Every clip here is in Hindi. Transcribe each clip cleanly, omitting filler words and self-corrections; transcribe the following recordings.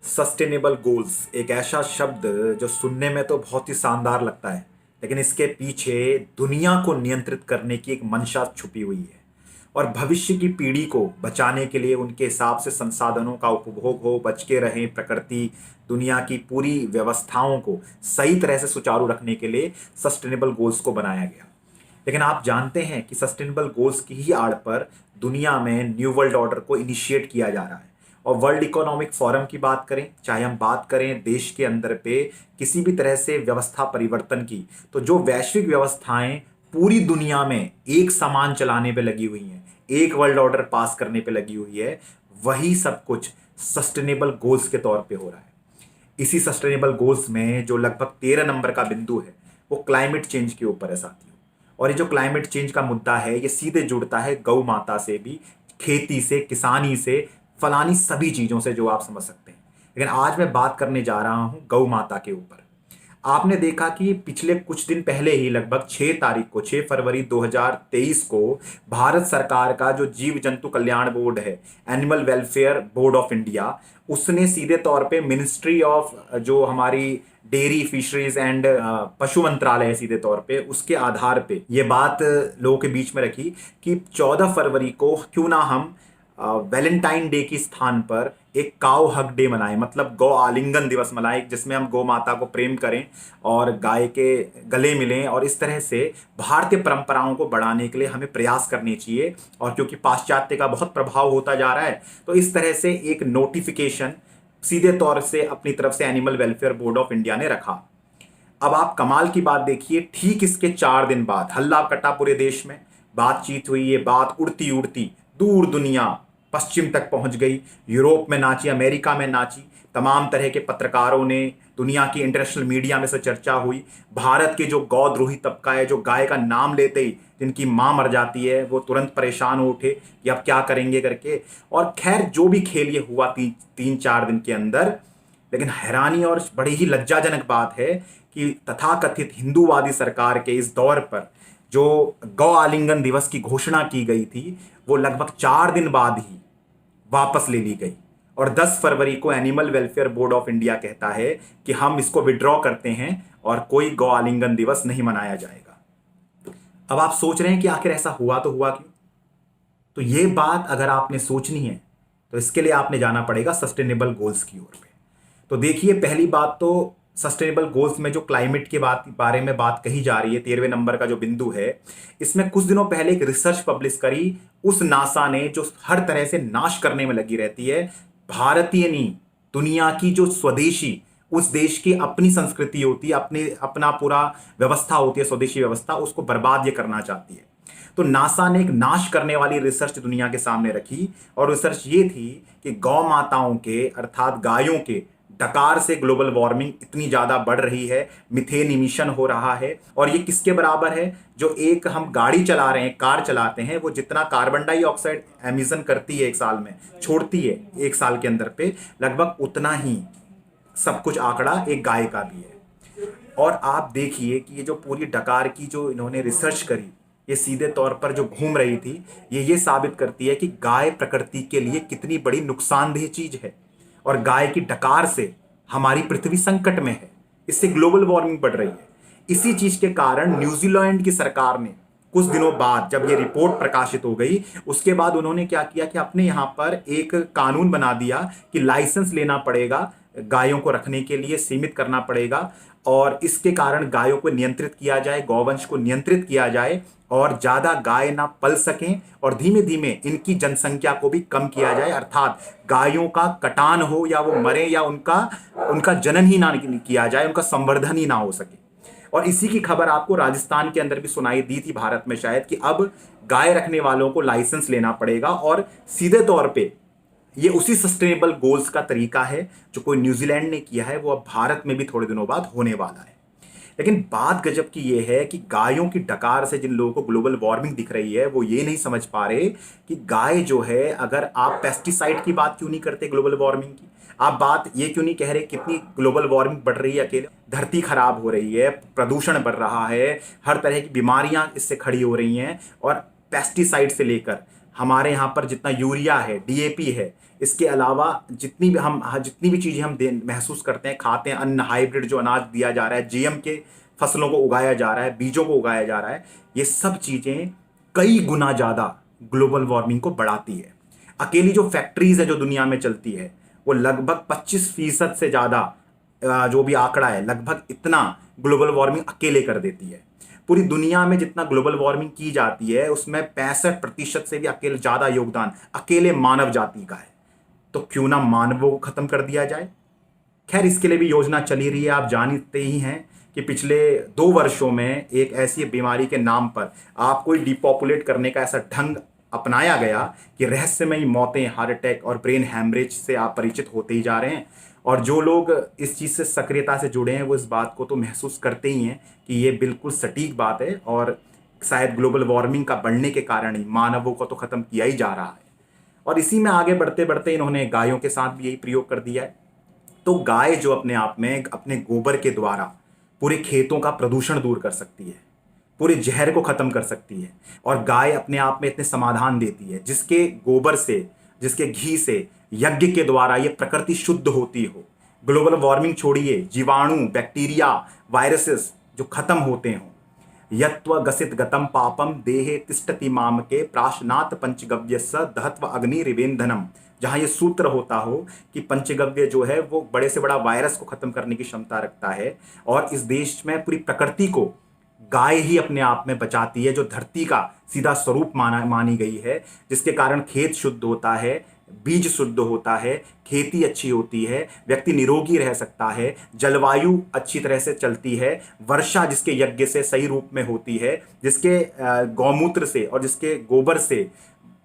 सस्टेनेबल गोल्स एक ऐसा शब्द जो सुनने में तो बहुत ही शानदार लगता है, लेकिन इसके पीछे दुनिया को नियंत्रित करने की एक मंशा छुपी हुई है। और भविष्य की पीढ़ी को बचाने के लिए उनके हिसाब से संसाधनों का उपभोग हो, बच के रहें, प्रकृति दुनिया की पूरी व्यवस्थाओं को सही तरह से सुचारू रखने के लिए सस्टेनेबल गोल्स को बनाया गया। लेकिन आप जानते हैं कि सस्टेनेबल गोल्स की ही आड़ पर दुनिया में न्यू वर्ल्ड ऑर्डर को इनिशिएट किया जा रहा है। और वर्ल्ड इकोनॉमिक फोरम की बात करें, चाहे हम बात करें देश के अंदर पे किसी भी तरह से व्यवस्था परिवर्तन की, तो जो वैश्विक व्यवस्थाएं पूरी दुनिया में एक समान चलाने पे लगी हुई हैं, एक वर्ल्ड ऑर्डर पास करने पे लगी हुई है, वही सब कुछ सस्टेनेबल गोल्स के तौर पे हो रहा है। इसी सस्टेनेबल गोल्स में जो लगभग 13 नंबर का बिंदु है वो क्लाइमेट चेंज के ऊपर है साथियों। और ये जो क्लाइमेट चेंज का मुद्दा है ये सीधे जुड़ता है गौ माता से भी, खेती से, किसानी से, फलानी सभी चीजों से जो आप समझ सकते हैं। लेकिन आज मैं बात करने जा रहा हूं गौ माता के ऊपर। आपने देखा कि पिछले कुछ दिन पहले ही लगभग 6 तारीख को, 6 फरवरी 2023 को भारत सरकार का जो जीव जंतु कल्याण बोर्ड है, animal welfare board of India, उसने सीधे तौर पे मिनिस्ट्री ऑफ जो हमारी डेयरी फिशरीज एंड पशु मंत्रालय है, सीधे तौर पे उसके आधार पे ये बात लोगों के बीच में रखी कि 14 फरवरी को क्यों ना हम वैलेंटाइन डे की स्थान पर एक काउ हग डे मनाएं, मतलब गौ आलिंगन दिवस मनाएं, जिसमें हम गौ माता को प्रेम करें और गाय के गले मिलें। और इस तरह से भारतीय परंपराओं को बढ़ाने के लिए हमें प्रयास करने चाहिए। और क्योंकि पाश्चात्य का बहुत प्रभाव होता जा रहा है, तो इस तरह से एक नोटिफिकेशन सीधे तौर से अपनी तरफ से animal welfare board of India ने रखा। अब आप कमाल की बात देखिए, ठीक इसके 4 दिन बाद हल्ला कटा पूरे देश में, बातचीत हुई, ये बात उड़ती उड़ती दूर दुनिया पश्चिम तक पहुंच गई, यूरोप में नाची, अमेरिका में नाची, तमाम तरह के पत्रकारों ने, दुनिया की इंटरनेशनल मीडिया में से चर्चा हुई। भारत के जो गौद्रोही तबका है, जो गाय का नाम लेते ही जिनकी मां मर जाती है, वो तुरंत परेशान हो उठे कि अब क्या करेंगे करके। और खैर जो भी खेल ये हुआ 3-4 दिन के अंदर, लेकिन हैरानी और बड़ी ही लज्जाजनक बात है कि तथाकथित हिंदूवादी सरकार के इस दौर पर जो गौ आलिंगन दिवस की घोषणा की गई थी, वो लगभग 4 दिन बाद ही वापस ले ली गई। और 10 फरवरी को animal welfare board of India कहता है कि हम इसको विड्रॉ करते हैं और कोई गौ आलिंगन दिवस नहीं मनाया जाएगा। अब आप सोच रहे हैं कि आखिर ऐसा हुआ तो हुआ क्यों? तो ये बात अगर आपने सोचनी है तो इसके लिए आपने जाना पड़ेगा सस्टेनेबल गोल्स की ओर पे। तो देखिए, पहली बात तो सस्टेनेबल गोल्स में जो क्लाइमेट के बारे में बात कही जा रही है, 13वें नंबर का जो बिंदु है, इसमें कुछ दिनों पहले एक रिसर्च पब्लिश करी उस नासा ने जो हर तरह से नाश करने में लगी रहती है। भारतीय नहीं, दुनिया की जो स्वदेशी, उस देश की अपनी संस्कृति होती है, अपना पूरा व्यवस्था होती है, स्वदेशी व्यवस्था, उसको बर्बाद ये करना चाहती है। तो नासा ने एक नाश करने वाली रिसर्च दुनिया के सामने रखी। और रिसर्च ये थी कि गौ माताओं के, अर्थात गायों के डकार से ग्लोबल वार्मिंग इतनी ज्यादा बढ़ रही है, मिथेन इमिशन हो रहा है। और ये किसके बराबर है? जो एक हम गाड़ी चला रहे हैं, कार चलाते हैं, वो जितना कार्बन डाइऑक्साइड एमिशन करती है एक साल में, छोड़ती है एक साल के अंदर पे, लगभग उतना ही सब कुछ आंकड़ा एक गाय का भी है। और आप देखिए कि ये जो पूरी डकार की जो इन्होंने रिसर्च करी, ये सीधे तौर पर जो घूम रही थी, ये साबित करती है कि गाय प्रकृति के लिए कितनी बड़ी नुकसानदेह चीज है। और गाय की डकार से हमारी पृथ्वी संकट में है, इससे ग्लोबल वार्मिंग बढ़ रही है। इसी चीज के कारण न्यूजीलैंड की सरकार ने कुछ दिनों बाद, जब ये रिपोर्ट प्रकाशित हो गई, उसके बाद उन्होंने क्या किया कि अपने यहां पर एक कानून बना दिया कि लाइसेंस लेना पड़ेगा, गायों को रखने के लिए सीमित करना पड़ेगा। और इसके कारण गायों को नियंत्रित किया जाए, गौवंश को नियंत्रित किया जाए, और ज्यादा गाय ना पल सकें, और धीमे धीमे इनकी जनसंख्या को भी कम किया जाए, अर्थात गायों का कटान हो या वो मरे, या उनका जनन ही ना किया जाए, उनका संवर्धन ही ना हो सके। और इसी की खबर आपको राजस्थान के अंदर भी सुनाई दी थी भारत में शायद, कि अब गाय रखने वालों को लाइसेंस लेना पड़ेगा। और सीधे तौर पे ये उसी सस्टेनेबल गोल्स का तरीका है जो कोई न्यूजीलैंड ने किया है, वो अब भारत में भी थोड़े दिनों बाद होने वाला है। लेकिन बात गजब की ये है कि गायों की डकार से जिन लोगों को ग्लोबल वार्मिंग दिख रही है, वो ये नहीं समझ पा रहे कि गाय जो है, अगर आप पेस्टिसाइड की बात क्यों नहीं करते ग्लोबल वार्मिंग की, आप बात ये क्यों नहीं कह रहे कितनी ग्लोबल वार्मिंग बढ़ रही है, अकेले धरती खराब हो रही है, प्रदूषण बढ़ रहा है, हर तरह की बीमारियां इससे खड़ी हो रही हैं। और पेस्टिसाइड से लेकर हमारे यहाँ पर जितना यूरिया है, डीएपी है, इसके अलावा जितनी भी चीज़ें हम महसूस करते हैं, खाते हैं, अन्न, हाइब्रिड जो अनाज दिया जा रहा है, जीएम के फसलों को उगाया जा रहा है, बीजों को उगाया जा रहा है, ये सब चीज़ें कई गुना ज़्यादा ग्लोबल वार्मिंग को बढ़ाती है। अकेली जो फैक्ट्रीज है जो दुनिया में चलती है, वो लगभग 25% से ज़्यादा, जो भी आंकड़ा है, लगभग इतना ग्लोबल वार्मिंग अकेले कर देती है। पूरी दुनिया में जितना ग्लोबल वार्मिंग की जाती है उसमें 65% से भी अकेले ज़्यादा योगदान अकेले मानव जाति का है। तो क्यों ना मानवों को खत्म कर दिया जाए। खैर, इसके लिए भी योजना चली रही है। आप जानते ही हैं कि पिछले 2 वर्षों में एक ऐसी बीमारी के नाम पर आपको डिपॉपुलेट करने का ऐसा ढंग अपनाया गया कि रहस्यमयी मौतें, हार्ट अटैक और ब्रेन हैमरेज से आप परिचित होते ही जा रहे हैं। और जो लोग इस चीज़ से सक्रियता से जुड़े हैं वो इस बात को तो महसूस करते ही हैं कि ये बिल्कुल सटीक बात है, और शायद ग्लोबल वार्मिंग का बढ़ने के कारण ही मानवों को तो ख़त्म किया ही जा रहा है। और इसी में आगे बढ़ते बढ़ते इन्होंने गायों के साथ भी यही प्रयोग कर दिया है। तो गाय जो अपने आप में अपने गोबर के द्वारा पूरे खेतों का प्रदूषण दूर कर सकती है, पूरे जहर को खत्म कर सकती है। और गाय अपने आप में इतने समाधान देती है, जिसके गोबर से, जिसके घी से, यज्ञ के द्वारा ये प्रकृति शुद्ध होती हो। ग्लोबल वार्मिंग छोड़िए, जीवाणु, बैक्टीरिया, वायरसेस जो खत्म होते हों। यत्व गसित गतम पापम देहे तिष्ठति माम के प्राशनात पंचगव्यस्य दहत्व अग्नि रिवेंधनम। जहाँ ये सूत्र होता हो कि पंचगव्य जो है वो बड़े से बड़ा वायरस को खत्म करने की क्षमता रखता है, और इस देश में पूरी प्रकृति को गाय ही अपने आप में बचाती है, जो धरती का सीधा स्वरूप मानी गई है, जिसके कारण खेत शुद्ध होता है, बीज शुद्ध होता है, खेती अच्छी होती है, व्यक्ति निरोगी रह सकता है, जलवायु अच्छी तरह से चलती है, वर्षा जिसके यज्ञ से सही रूप में होती है, जिसके गौमूत्र से और जिसके गोबर से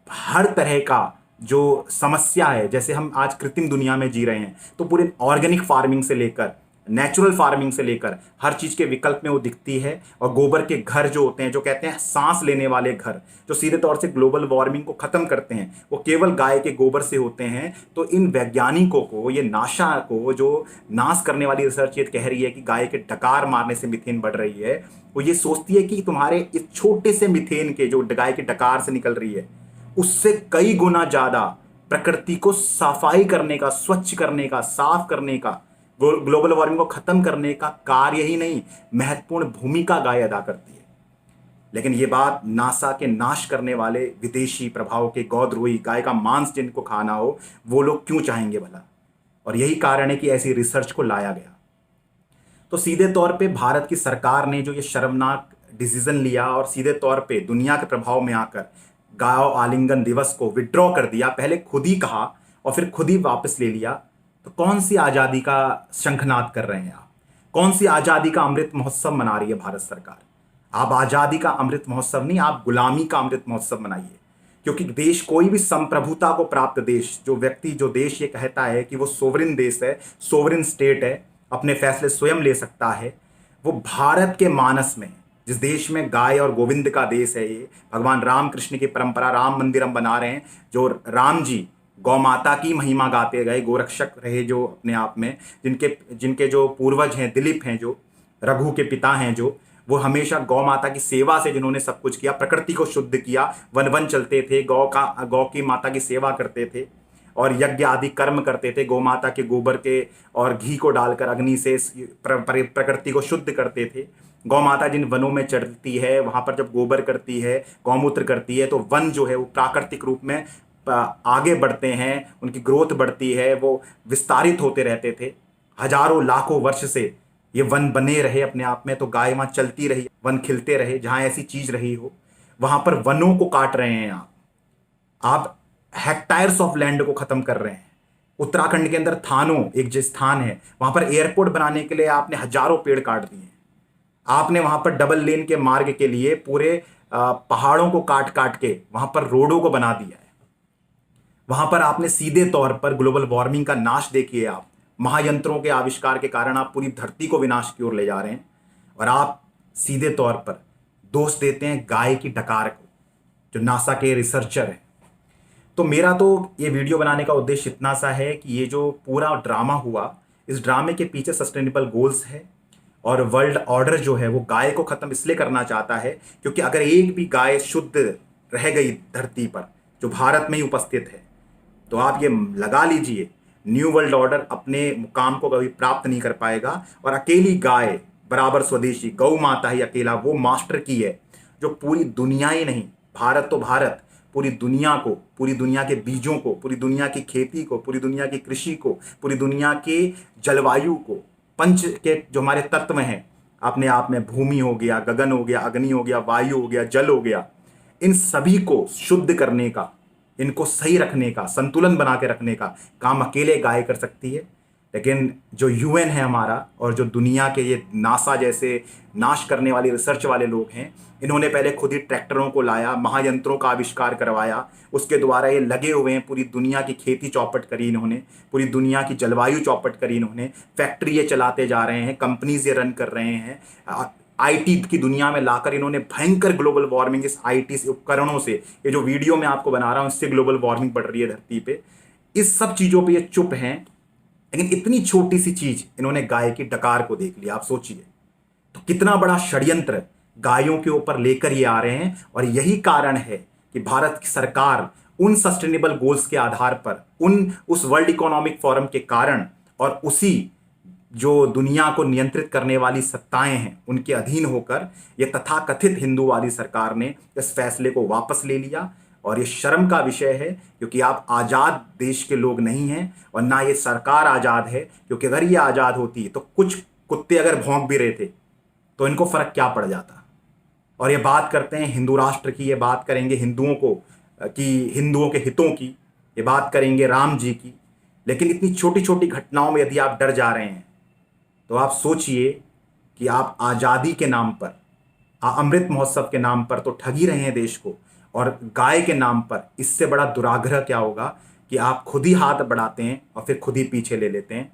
हर तरह का जो समस्या है, जैसे हम आज कृत्रिम दुनिया में जी रहे हैं, तो पूरे ऑर्गेनिक फार्मिंग से लेकर नेचुरल फार्मिंग से लेकर हर चीज़ के विकल्प में वो दिखती है। और गोबर के घर जो होते हैं, जो कहते हैं सांस लेने वाले घर, जो सीधे तौर से ग्लोबल वार्मिंग को ख़त्म करते हैं, वो केवल गाय के गोबर से होते हैं। तो इन वैज्ञानिकों को, ये नासा को जो नाश करने वाली रिसर्च ये कह रही है कि गाय के डकार मारने से मीथेन बढ़ रही है, वो ये सोचती है कि तुम्हारे इस छोटे से मीथेन के जो गाय के डकार से निकल रही है, उससे कई गुना ज़्यादा प्रकृति को सफाई करने का, स्वच्छ करने का, साफ करने का, ग्लोबल वार्मिंग को खत्म करने का कार्य ही नहीं, महत्वपूर्ण भूमिका गाय अदा करती है। लेकिन ये बात नासा के नाश करने वाले विदेशी प्रभाव के गौद्रोही, गाय का मांस जिनको खाना हो, वो लोग क्यों चाहेंगे भला? और यही कारण है कि ऐसी रिसर्च को लाया गया। तो सीधे तौर पे भारत की सरकार ने जो ये शर्मनाक डिसीजन लिया और सीधे तौर पे दुनिया के प्रभाव में आकर गाय आलिंगन दिवस को विड्रॉ कर दिया, पहले खुद ही कहा और फिर खुद ही वापस ले लिया, तो कौन सी आज़ादी का शंखनाद कर रहे हैं आप? कौन सी आज़ादी का अमृत महोत्सव मना रही है भारत सरकार? आप आज़ादी का अमृत महोत्सव नहीं, आप गुलामी का अमृत महोत्सव मनाइए। क्योंकि देश, कोई भी संप्रभुता को प्राप्त देश, जो व्यक्ति, जो देश ये कहता है कि वो सोवरिन देश है, सोवरिन स्टेट है, अपने फैसले स्वयं ले सकता है, वो भारत के मानस में, जिस देश में गाय और गोविंद का देश है, ये भगवान राम कृष्ण की परंपरा, राम मंदिर हम बना रहे हैं, जो राम जी गौ माता की महिमा गाते गए, गोरक्षक रहे जो अपने आप में, जिनके जो पूर्वज हैं, दिलीप हैं, जो रघु के पिता हैं, जो वो हमेशा गौ माता की सेवा से जिन्होंने सब कुछ किया, प्रकृति को शुद्ध किया, वन वन चलते थे, गौ की माता की सेवा करते थे और यज्ञ आदि कर्म करते थे, गौ माता के गोबर के और घी को डालकर अग्नि से प्रकृति को शुद्ध करते थे। गौ माता जिन वनों में चढ़ती है, वहाँ पर जब गोबर करती है, गौमूत्र करती है, तो वन जो है वो प्राकृतिक रूप में आगे बढ़ते हैं, उनकी ग्रोथ बढ़ती है, वो विस्तारित होते रहते थे। हजारों लाखों वर्ष से ये वन बने रहे अपने आप में, तो गाय वहाँ चलती रही, वन खिलते रहे। जहाँ ऐसी चीज़ रही हो वहाँ पर वनों को काट रहे हैं आप हेक्टायर्स ऑफ लैंड को ख़त्म कर रहे हैं। उत्तराखंड के अंदर थानों, एक जो स्थान है, वहाँ पर एयरपोर्ट बनाने के लिए आपने हजारों पेड़ काट दिए। आपने वहाँ पर डबल लेन के मार्ग के लिए पूरे पहाड़ों को काट काट के वहाँ पर रोडों को बना दिया है। वहां पर आपने सीधे तौर पर ग्लोबल वार्मिंग का नाश देखिए। आप महायंत्रों के आविष्कार के कारण आप पूरी धरती को विनाश की ओर ले जा रहे हैं, और आप सीधे तौर पर दोष देते हैं गाय की डकार को, जो नासा के रिसर्चर हैं। तो मेरा तो ये वीडियो बनाने का उद्देश्य इतना सा है कि ये जो पूरा ड्रामा हुआ, इस ड्रामे के पीछे सस्टेनेबल गोल्स है, और वर्ल्ड ऑर्डर जो है वो गाय को ख़त्म इसलिए करना चाहता है क्योंकि अगर एक भी गाय शुद्ध रह गई धरती पर, जो भारत में ही उपस्थित है। तो आप ये लगा लीजिए, न्यू वर्ल्ड ऑर्डर अपने मुकाम को कभी प्राप्त नहीं कर पाएगा, और अकेली गाय बराबर स्वदेशी गौ माता ही अकेला वो मास्टर की है जो पूरी दुनिया ही नहीं, भारत तो भारत, पूरी दुनिया को, पूरी दुनिया के बीजों को, पूरी दुनिया की खेती को, पूरी दुनिया की कृषि को, पूरी दुनिया के जलवायु को, पंच के जो हमारे तत्व हैं अपने आप में, भूमि हो गया, गगन हो गया, अग्नि हो गया, वायु हो गया, जल हो गया, इन सभी को शुद्ध करने का, इनको सही रखने का, संतुलन बना के रखने का काम अकेले गाय कर सकती है। लेकिन जो यूएन है हमारा, और जो दुनिया के ये नासा जैसे नाश करने वाले रिसर्च वाले लोग हैं, इन्होंने पहले खुद ही ट्रैक्टरों को लाया, महायंत्रों का आविष्कार करवाया, उसके द्वारा ये लगे हुए हैं, पूरी दुनिया की खेती चौपट करी इन्होंने, पूरी दुनिया की जलवायु चौपट करी इन्होंने, फैक्ट्री ये चलाते जा रहे हैं, कंपनीज ये रन कर रहे हैं, आईटी की दुनिया में लाकर इन्होंने भयंकर ग्लोबल वार्मिंग इस आईटी से उपकरणों से, ये जो वीडियो मैं आपको बना रहा हूँ इससे ग्लोबल वार्मिंग बढ़ रही है धरती पे। इस सब चीजों पे ये चुप हैं, लेकिन इतनी छोटी सी चीज इन्होंने गाय की डकार को देख लिया। आप सोचिए तो कितना बड़ा षड्यंत्र गायों के ऊपर लेकर ये आ रहे हैं। और यही कारण है कि भारत की सरकार उन सस्टेनेबल गोल्स के आधार पर, उस वर्ल्ड इकोनॉमिक फोरम के कारण, और उसी जो दुनिया को नियंत्रित करने वाली सत्ताएं हैं उनके अधीन होकर यह तथाकथित हिंदूवादी सरकार ने इस फैसले को वापस ले लिया। और ये शर्म का विषय है, क्योंकि आप आज़ाद देश के लोग नहीं हैं, और ना ये सरकार आज़ाद है, क्योंकि अगर ये आज़ाद होती तो कुछ कुत्ते अगर भौंक भी रहे थे तो इनको फर्क क्या पड़ जाता। और ये बात करते हैं हिंदू राष्ट्र की, ये बात करेंगे हिंदुओं को कि हिंदुओं के हितों की, ये बात करेंगे राम जी की, लेकिन इतनी छोटी छोटी घटनाओं में यदि आप डर जा रहे हैं तो आप सोचिए कि आप आज़ादी के नाम पर, अमृत महोत्सव के नाम पर तो ठगी रहे हैं देश को, और गाय के नाम पर इससे बड़ा दुराग्रह क्या होगा कि आप खुद ही हाथ बढ़ाते हैं और फिर खुद ही पीछे ले लेते हैं।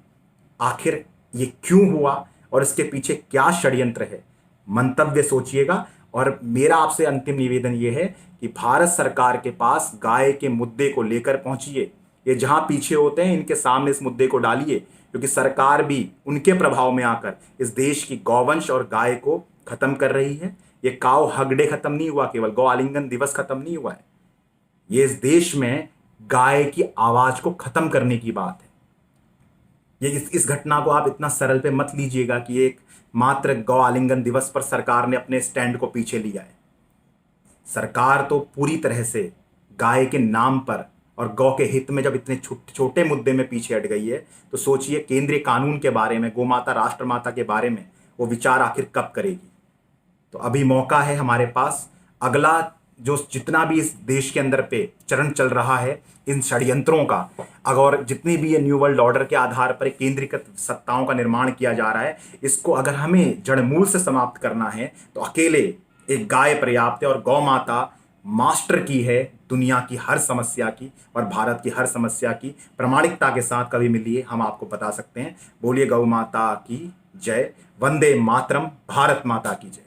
आखिर ये क्यों हुआ और इसके पीछे क्या षड्यंत्र है? मंतव्य सोचिएगा। और मेरा आपसे अंतिम निवेदन ये है कि भारत सरकार के पास गाय के मुद्दे को लेकर पहुंचिए। ये जहां पीछे होते हैं इनके सामने इस मुद्दे को डालिए, क्योंकि सरकार भी उनके प्रभाव में आकर इस देश की गौवंश और गाय को खत्म कर रही है। ये काव हगडे खत्म नहीं हुआ, केवल गौ आलिंगन दिवस खत्म नहीं हुआ है, ये इस देश में गाय की आवाज को खत्म करने की बात है। ये इस घटना को आप इतना सरल पे मत लीजिएगा कि एक मात्र गौ आलिंगन दिवस पर सरकार ने अपने स्टैंड को पीछे लिया है। सरकार तो पूरी तरह से गाय के नाम पर और गौ के हित में जब इतने छोटे मुद्दे में पीछे हट गई है, तो सोचिए केंद्रीय कानून के बारे में, गोमाता राष्ट्रमाता के बारे में वो विचार आखिर कब करेगी। तो अभी मौका है हमारे पास। अगला जो जितना भी इस देश के अंदर पे चरण चल रहा है इन षड्यंत्रों का, अगर जितनी भी ये न्यू वर्ल्ड ऑर्डर के आधार पर केंद्रीकृत सत्ताओं का निर्माण किया जा रहा है, इसको अगर हमें जड़मूल से समाप्त करना है तो अकेले एक गाय पर्याप्त है। और गौ माता मास्टर की है दुनिया की हर समस्या की, और भारत की हर समस्या की। प्रामाणिकता के साथ कभी मिलिए, हम आपको बता सकते हैं। बोलिए गौ माता की जय। वंदे मातरम। भारत माता की जय।